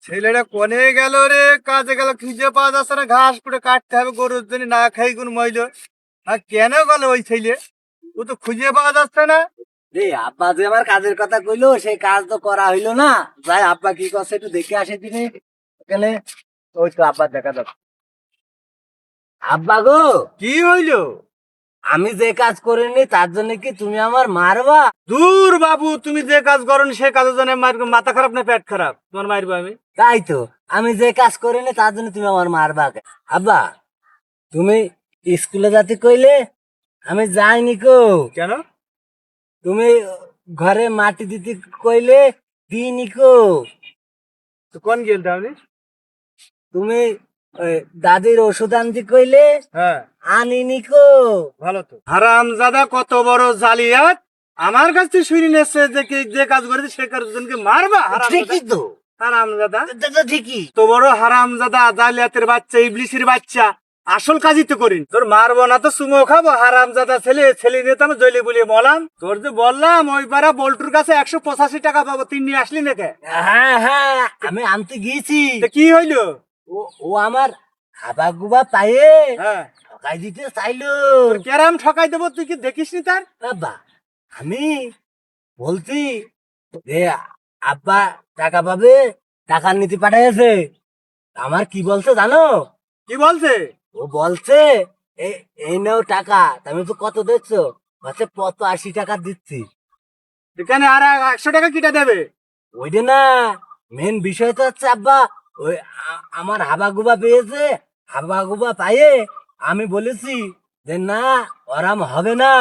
ছেলেটা কোনে গেল রে? কাজে গেল, খুঁজে পাওয়া যাচ্ছে না। ঘাস করে কাটতে হবে গরুর জন্য, না খাই কোন মইল। আর কেন গেল ওই ছেলে? ও তো খুঁজে পাওয়া যাচ্ছে না। রে আব্বা যে আমার কাজের কথা কইলো সেই কাজ তো করা হইলো না। যাই আব্বা কি করছে একটু দেখে আসে দিনে এখানে। ওই তো আব্বা দেখা যাচ্ছে। আব্বা গো, কি হইলো? আমি যে কাজ করিনি তার জন্য কি তুমি আমার মারবা? দূর বাবু, তুমি যে কাজ করনি সে কাজের জন্য মাথা খারাপ না পেট খারাপ? তোমার মারবো আমি? তাই তো, আমি যে কাজ করিনি তার জন্য তুমি আমার মারবা কে? আব্বা, তুমি স্কুলে যাতে কইলে আমি যাইনি কো। কেন? তুমি ঘরে মাটি দিতে কইলে দিইনি কো। তো কোন গেল তাহলে? তুমি ওই দাদির ওষুধ আনতে কইলে হ্যাঁ, আনিনি কো। ভালো তো। হারামজাদা কত বড় জালিয়াত! আমার কাছ থেকে শুনে নেছে যে যে কাজ করেছে সে কাজের জন্য মারবা? ঠিকই তো, হারামজাদা, তো ঠিকই। তো বড় হারামজাদা, জালিয়াতের বাচ্চা, ইবলিসের বাচ্চা। আসল কাজই তো করিন। তোর মারবো না তো চুমো খাবো। হারামজাদা ছেলে, ছেলে নিয়ে তো আমি জলে বুলিয়ে বললাম। তোর যে বললাম ওই পাড়া বল্টুর কাছে 185 টাকা পাবো, তিন নিয়ে আসলি নাকি? হ্যাঁ হ্যাঁ, আমি আনতে গিয়েছি। তো কি হইলো? ও ও আমার হাবা গুবা পায়ে হ্যাঁ, ঠকাই দিতে চাইলো। তোর ক্যারাম ঠকাই দেবো, তুই কি দেখিস নি তার? বাবা, আমি বলছি যে আব্বা টাকা পাবে, টাকা নিতে পাঠাইছে। আমার কি বলছে জানো? কি বলছে? ও বলছে এই নাও টাকা। তা আমি তো কত দেখছো, বলছে 85 টাকা দিচ্ছি। এখানে আর 100 টাকা কিটা দেবে? ওইটা না, মেন বিষয় তো হচ্ছে আব্বা, ওই আমার হাবাগুবা পেয়েছে। হাবাগুবা পাইয়ে আমি বলেছি যে না, ওরাম হবে না,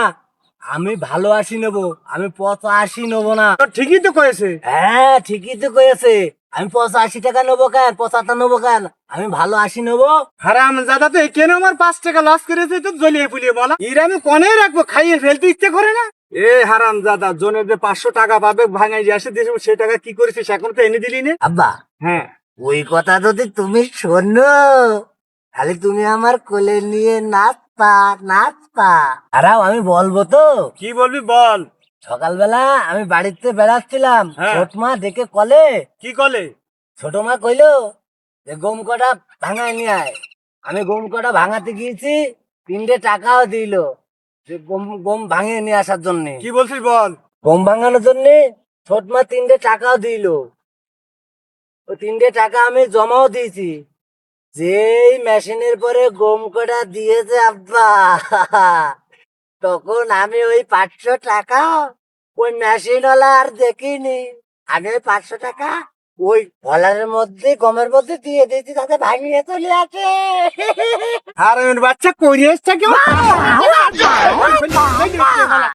আমি ভালো আসি নেবো, আমি 85 নেবো না। তোর ঠিকই তো কয়েছে। হ্যাঁ ঠিকই তো কয়েছে, আমি 85 টাকা নেবো কেন, 75 নেবো কেন, আমি ভালো আসি নেবো। হারামজাদা তো কেন আমার 5 টাকা লস করেছে তো জ্বলিয়ে পুলিয়ে বলা। এর আমি কনে রাখবো? খাইয়ে ফেলতে ইচ্ছে করে না। এ হারামজাদা, জনে যে 500 টাকা পাবে ভাঙাই যে আসে দিয়েছে, সে টাকা কি করেছিস এখন তো এনে দিলি না? আব্বা, হ্যাঁ, ওই কথা যদি তুমি শোনো তাহলে তুমি আমার কোলে নিয়ে নাচপা নাচপা। আরাও আমি বলবো তো। কি বলবি বল। সকালবেলা আমি বাড়িতে বেড়াচ্ছিলাম, হ্যাঁ। ছোট মা দেখে কলে, কি কলে? ছোট মা কইলো যে গম কটা ভাঙায় নিয়ে আয়। আমি গম কটা ভাঙাতে গিয়েছি, 3 টাকাও দিল যে গম গম ভাঙিয়ে নিয়ে আসার জন্য। কি বলছিস বল। গম ভাঙানোর জন্য ছোট মা 3 টাকাও দিল। ওই 3 টাকা আমি জমাও দিয়েছি। যেই মেশিনের পরে গম কটা দিয়েছে আব্বা, তখন আমি ওই 500 টাকা ওই মেশিনওয়ালা আর দেখিনি। আমি ওই 500 টাকা ওই কলারের মধ্যে গমের মধ্যে দিয়ে দিয়েছি, তাতে ভাঙিয়ে চলে আসে। হারামের বাচ্চা করিয়েছে কেউ?